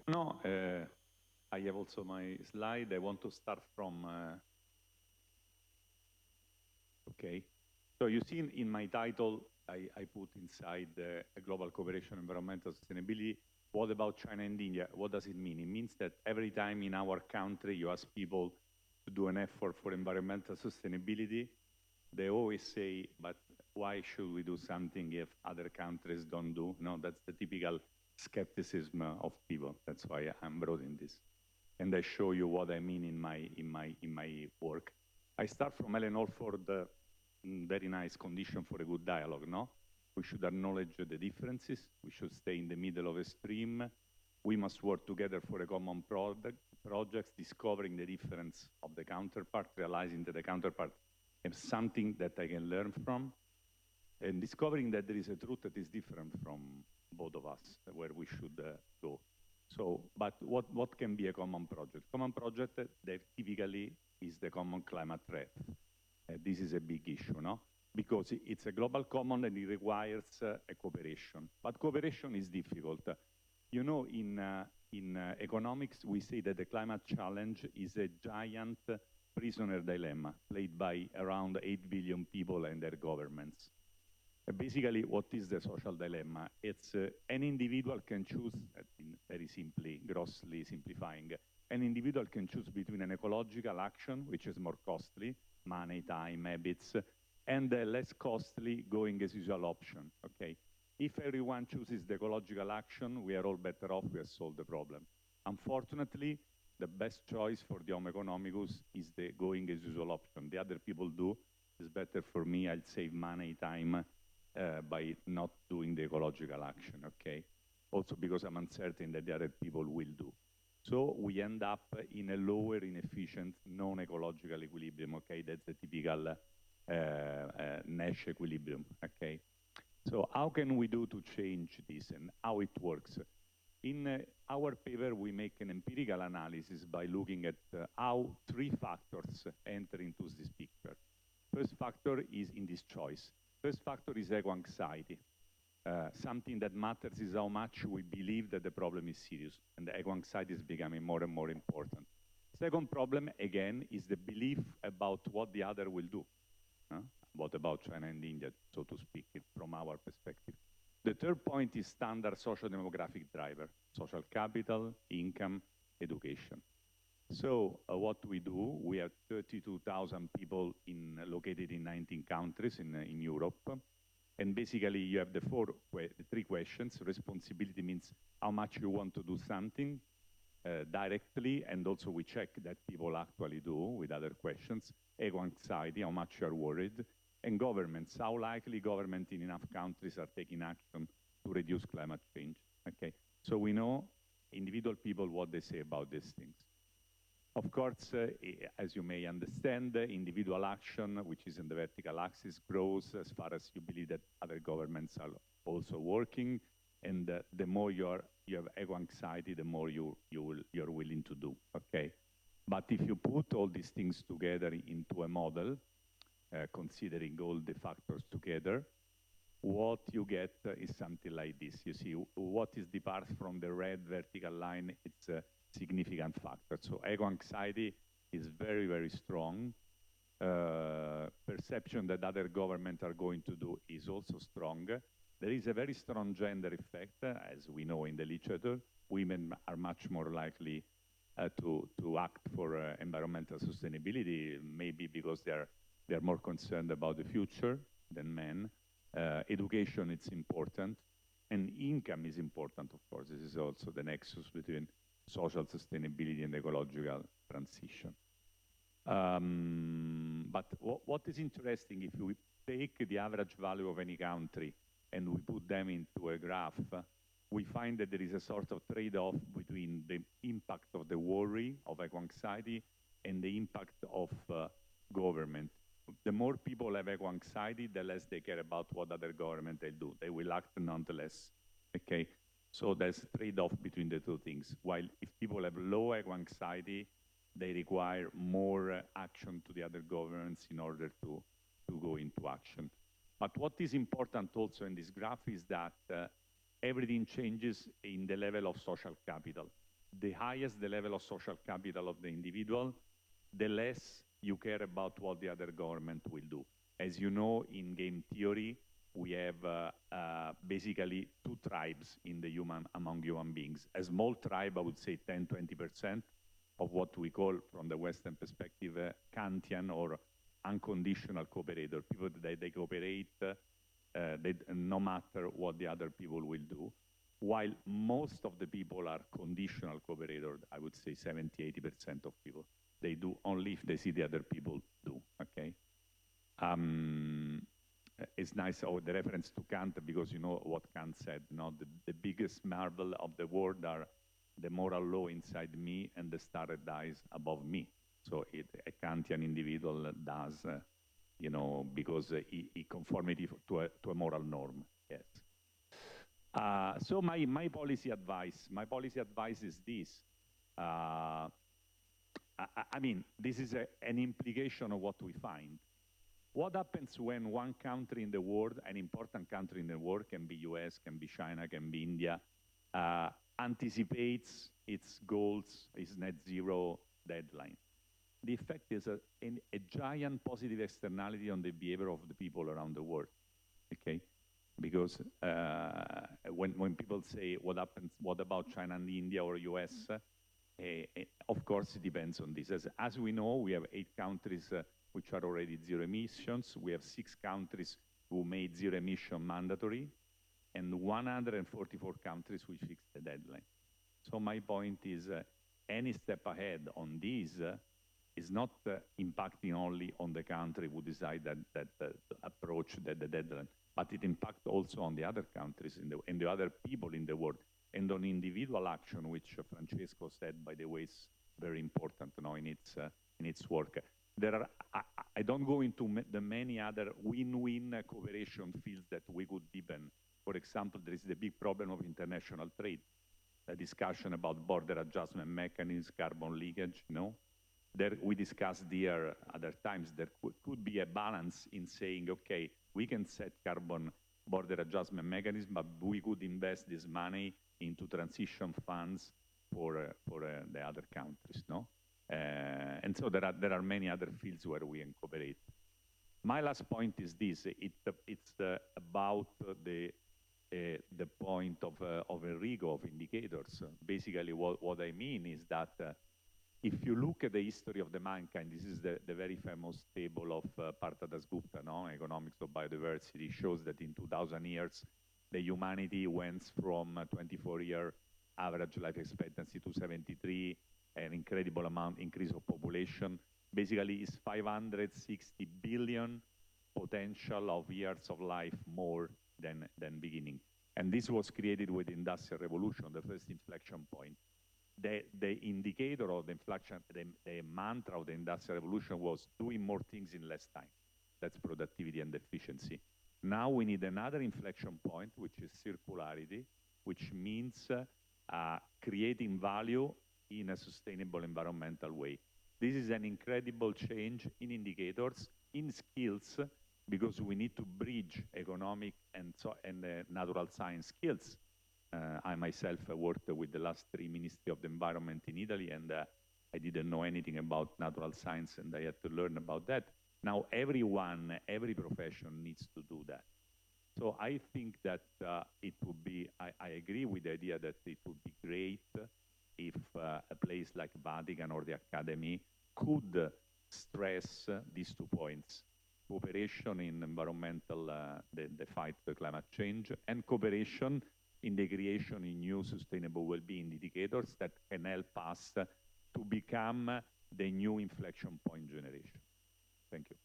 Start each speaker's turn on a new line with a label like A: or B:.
A: No, I have also my slide. I want to start from, okay. So you see in my title, I put inside a global cooperation, environmental sustainability. What about China and India? What does it mean? It means that every time in our country you ask people to do an effort for environmental sustainability, they always say, but why should we do something if other countries don't do? No, that's the typical skepticism of people. That's why I'm brought in this. And I show you what I mean in my work. I start from Ellen Alford, very nice condition for a good dialogue, no? We should acknowledge the differences. We should stay in the middle of a stream. We must work together for a common project, discovering the difference of the counterpart, realizing that the counterpart has something that I can learn from, and discovering that there is a truth that is different from both of us, where we should go. So, but what can be a common project? Common project that typically is the common climate threat. This is a big issue, no? Because it's a global common and it requires a cooperation. But cooperation is difficult. You know, in economics, we say that the climate challenge is a giant prisoner dilemma played by around 8 billion people and their governments. Basically, what is the social dilemma? It's an individual can choose, very simply, grossly simplifying, an individual can choose between an ecological action, which is more costly, money, time, habits, and a less costly going as usual option, okay? If everyone chooses the ecological action, we are all better off, we have solved the problem. Unfortunately, the best choice for the homo economicus is the going as usual option. The other people do, it's better for me, I'll save money, time, by not doing the ecological action, okay? Also because I'm uncertain that the other people will do. So we end up in a lower, inefficient, non-ecological equilibrium, okay? That's the typical Nash equilibrium, okay? So how can we do to change this and how it works? In our paper, we make an empirical analysis by looking at how 3 factors enter into this picture. First factor is in this choice. First factor is eco-anxiety. Something that matters is how much we believe that the problem is serious, and the eco-anxiety is becoming more and more important. Second problem, again, is the belief about what the other will do. What about China and India, so to speak, from our perspective. The third point is standard social demographic driver, social capital, income, education. So what we do, we have 32,000 people located in 19 countries in Europe. And basically you have the 3 questions. Responsibility means how much you want to do something directly, and also we check that people actually do with other questions. Eco-anxiety, how much you are worried. And governments, how likely governments in enough countries are taking action to reduce climate change. Okay, so we know individual people what they say about these things. Of course, as you may understand, individual action, which is in the vertical axis, grows as far as you believe that other governments are also working, and the more you have eco-anxiety, the more you're willing to do, okay? But if you put all these things together into a model, considering all the factors together, what you get is something like this. You see, what is depart from the red vertical line, it's a significant factor. So eco-anxiety is very, very strong. Perception that other governments are going to do is also strong. There is a very strong gender effect, as we know in the literature. Women are much more likely to act for environmental sustainability, maybe because they're more concerned about the future than men. Education is important, and income is important, of course. This is also the nexus between social sustainability and ecological transition. But what is interesting, if we take the average value of any country and we put them into a graph, we find that there is a sort of trade-off between the impact of the worry of eco-anxiety and the impact of government. The more people have eco-anxiety, the less they care about what other government they do. They will act nonetheless, okay? So there's a trade-off between the 2 things. While if people have low eco-anxiety, they require more action to the other governments in order to go into action. But what is important also in this graph is that everything changes in the level of social capital. the highest the level of social capital of the individual, the less you care about what the other government will do. As you know, in game theory, we have basically two tribes in the among human beings. A small tribe, I would say 10, 20% of what we call, from the Western perspective, Kantian or unconditional cooperator, people that they cooperate no matter what the other people will do, while most of the people are conditional cooperators. I would say 70, 80% of people. They do only if they see the other people do, okay? It's nice, the reference to Kant, because you know what Kant said, the biggest marvel of the world are the moral law inside me and the star that dies above me. So a Kantian individual does, because he conformity to a moral norm, yes. So my policy advice is this. I mean, this is an implication of what we find. What happens when one country in the world, an important country in the world, can be US, can be China, can be India, anticipates its goals, its net zero deadline? The effect is a giant positive externality on the behavior of the people around the world, okay? Because when people say what happens, what about China and India or US, of course it depends on this. As we know, we have 8 countries which are already zero emissions. We have 6 countries who made zero emission mandatory, and 144 countries which fixed the deadline. So my point is, any step ahead on this is not impacting only on the country who decide that approach the deadline, but it impacts also on the other countries and the other people in the world, and on individual action, which Francesco said, by the way, is very important in its work. There are, I don't go into the many other win-win cooperation fields that we could deepen. For example, there is the big problem of international trade, a discussion about border adjustment mechanisms, carbon leakage, There we discussed here other times there could be a balance in saying, okay, we can set carbon border adjustment mechanism, but we could invest this money into transition funds for the other countries, and so there are many other fields where we can cooperate. My last point is this: it's about the point of Enrico of indicators. Basically, what I mean is that if you look at the history of the mankind, this is the very famous table of Partha Dasgupta, Economics of Biodiversity, shows that in 2,000 years, the humanity went from 24-year average life expectancy to 73, an incredible amount increase of population. Basically, it's 560 billion potential of years of life more than beginning. And this was created with the Industrial Revolution, the first inflection point. The indicator of the inflection, the mantra of the Industrial Revolution was doing more things in less time. That's productivity and efficiency. Now we need another inflection point, which is circularity, which means creating value in a sustainable environmental way. This is an incredible change in indicators, in skills, because we need to bridge economic and natural science skills. I myself worked with the last 3 Ministry of the Environment in Italy, and I didn't know anything about natural science, and I had to learn about that. Now everyone, every profession needs to do that. So I think that it would be, I agree with the idea that it would be great if a place like Vatican or the Academy could stress these 2 points: cooperation in environmental, the fight for climate change, and cooperation in the creation in new sustainable well-being indicators that can help us to become the new inflection point generation. Thank you.